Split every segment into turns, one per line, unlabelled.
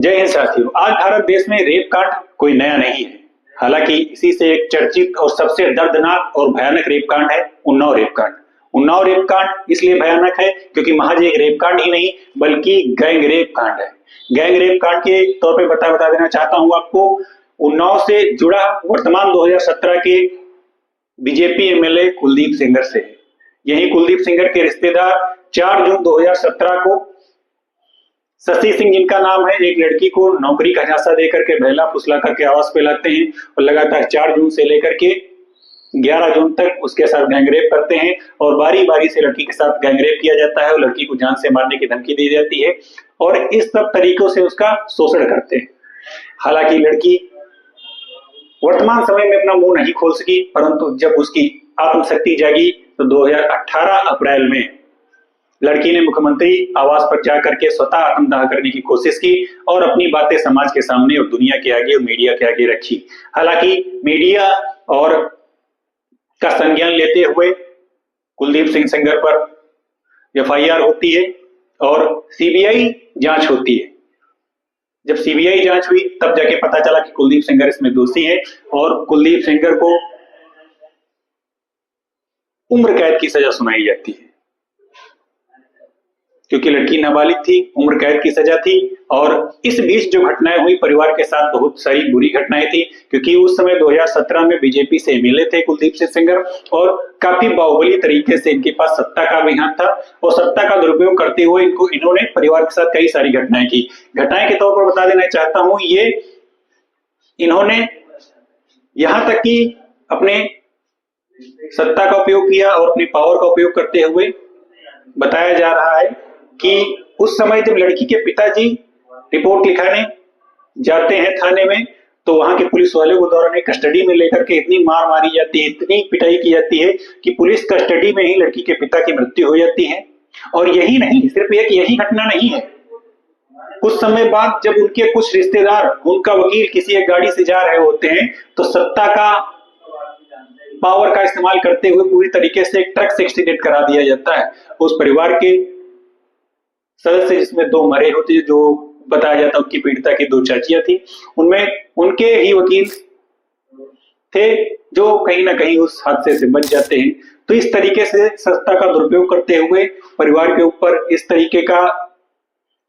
जय हिंद साथियों। आज भारत देश में रेप कांड कोई नया नहीं है। हालांकि इसी से एक चर्चित और सबसे दर्दनाक और भयानक रेप कांड है उन्नाव रेप कांड। उन्नाव रेप कांड इसलिए भयानक है क्योंकि महज एक रेप कांड ही नहीं बल्कि गैंग रेप कांड है। गैंग रेप कांड के तौर पे बता देना चाहता हूं आपको। उन्नाव से जुड़ा वर्तमान 2017 के बीजेपी एमएलए कुलदीप सेंगर से है। यही कुलदीप सेंगर के रिश्तेदार 4 जून 2017 को शशि सिंह, जिनका नाम है, एक लड़की को नौकरी का झांसा देकर के बहला फुसला करके आवास पे लाते हैं और लगातार 4 जून से लेकर के 11 जून तक उसके साथ गैंगरेप करते हैं और बारी बारी से लड़की के साथ गैंगरेप किया जाता है और लड़की को जान से मारने की धमकी दी जाती है और इस सब तरीकों से उसका शोषण करते हैं। हालांकि लड़की वर्तमान समय में अपना मुंह नहीं खोल सकी, परंतु जब उसकी आत्मशक्ति जागी तो 2018 अप्रैल में लड़की ने मुख्यमंत्री आवास पर जाकर के स्वतः आत्मदाह करने की कोशिश की और अपनी बातें समाज के सामने और दुनिया के आगे और मीडिया के आगे रखी। हालांकि मीडिया और का संज्ञान लेते हुए कुलदीप सिंह सेंगर पर एफआईआर होती है और सीबीआई जांच होती है। जब सीबीआई जांच हुई तब जाके पता चला कि कुलदीप सेंगर इसमें दोषी है और कुलदीप सेंगर को उम्र कैद की सजा सुनाई जाती है। क्योंकि लड़की नाबालिग थी, उम्र कैद की सजा थी। और इस बीच जो घटनाएं हुई परिवार के साथ बहुत सारी बुरी घटनाएं थी, क्योंकि उस समय 2017 में बीजेपी से एमएलए थे कुलदीप सिंह सेंगर और काफी बाहुबली तरीके से इनके पास सत्ता का अभियान था और सत्ता का दुरुपयोग करते हुए इन्होंने परिवार के साथ कई सारी घटनाएं की। घटनाएं के तौर पर बता देना चाहता हूं, ये इन्होंने यहां तक कि अपने सत्ता का उपयोग किया और अपनी पावर का उपयोग करते हुए बताया जा रहा है कि उस समय जब लड़की के पिताजी रिपोर्ट लिखाने जाते हैं थाने में तो वहां के पुलिस वाले को दौरान कस्टडी में लेकर के इतनी मार मारी जाती है, इतनी पिटाई की जाती है कि पुलिस कस्टडी में ही लड़की के पिता की मृत्यु हो जाती है। और यही नहीं, सिर्फ एक यही घटना नहीं है। कुछ समय बाद जब उनके कुछ रिश्तेदार, उनका वकील किसी एक गाड़ी से जा रहे होते हैं तो सत्ता का पावर का इस्तेमाल करते हुए पूरी तरीके से एक ट्रक से एक्सीडेंट करा दिया जाता है। उस परिवार के सदस्य जिसमें 2 मरे होते, जो बताया जाता है उनकी पीड़िता की 2 चाचियां थी, उनमें उनके ही वकील थे जो कहीं ना कहीं उस हादसे से बच जाते हैं। तो इस तरीके से सत्ता का दुरुपयोग करते हुए परिवार के ऊपर इस तरीके का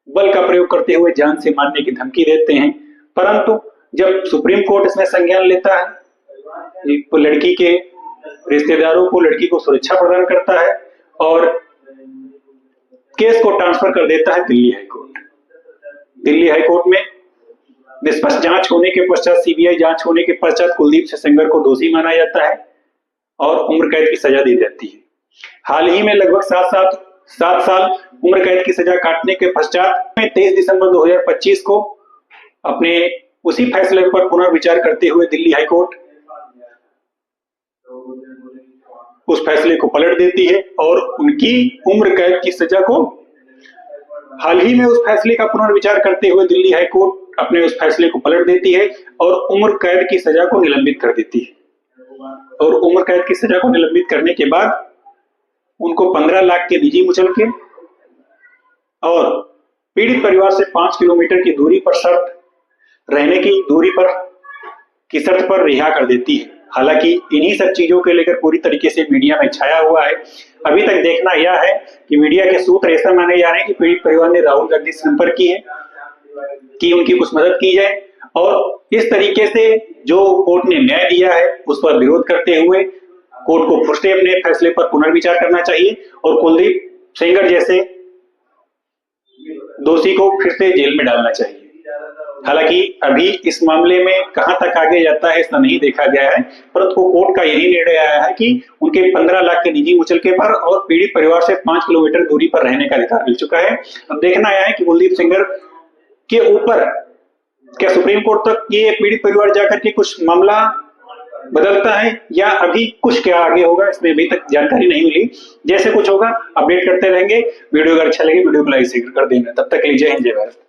बल का प्रयोग करते हुए जान से मारने की धमकी देते हैं। परंतु जब सुप्रीम कोर्ट इसमें संज्ञान लेता है तो लड़की के रिश्तेदारों को लड़की को सुरक्षा प्रदान करता है और केस को ट्रांसफर कर देता है दिल्ली हाईकोर्ट। दिल्ली हाईकोर्ट में निष्पक्ष जांच होने के पश्चात, सीबीआई जांच होने के पश्चात कुलदीप सेंगर को दोषी माना जाता है और उम्र कैद की सजा दी जाती है। हाल ही में लगभग 7 साल उम्र कैद की सजा काटने के पश्चात 23 दिसंबर 2025 को अपने उसी फैसले पर पुनर्विचार करते हुए दिल्ली हाईकोर्ट उस फैसले को पलट देती है और उनकी उम्र कैद की सजा को, हाल ही में उस फैसले का पुनर्विचार करते हुए दिल्ली हाईकोर्ट अपने उस फैसले को पलट देती है और उम्र कैद की सजा को निलंबित कर देती है। और उम्र कैद की सजा को निलंबित करने के बाद उनको 15 लाख के निजी मुचलके और पीड़ित परिवार से 5 किलोमीटर की दूरी पर रहने की दूरी पर की शर्त पर रिहा कर देती है। हालांकि इन्हीं सब चीजों के लेकर पूरी तरीके से मीडिया में छाया हुआ है। अभी तक देखना यह है कि मीडिया के सूत्र ऐसा माने जा रहे हैं कि पीड़ित परिवार ने राहुल गांधी से संपर्क की है कि उनकी कुछ मदद की जाए और इस तरीके से जो कोर्ट ने न्याय दिया है उस पर विरोध करते हुए कोर्ट को फिर से अपने फैसले पर पुनर्विचार करना चाहिए और कुलदीप सेंगर जैसे दोषी को फिर से जेल में डालना चाहिए। हालांकि अभी इस मामले में कहां तक आगे जाता है ऐसा नहीं देखा गया है, परंतु कोर्ट का यही निर्णय आया है कि उनके 15 लाख के निजी मुचलके पर और पीड़ित परिवार से 5 किलोमीटर दूरी पर रहने का अधिकार मिल चुका है। अब देखना आया है कि कुलदीप सेंगर के ऊपर क्या सुप्रीम कोर्ट तक ये पीड़ित परिवार जाकर के कुछ मामला बदलता है या अभी कुछ क्या आगे होगा, इसमें अभी तक जानकारी नहीं मिली। जैसे कुछ होगा अपडेट करते रहेंगे। वीडियो अगर अच्छा लगे वीडियो को लाइक शेयर कर देना। तब तक के लिए जय हिंद, जय भारत।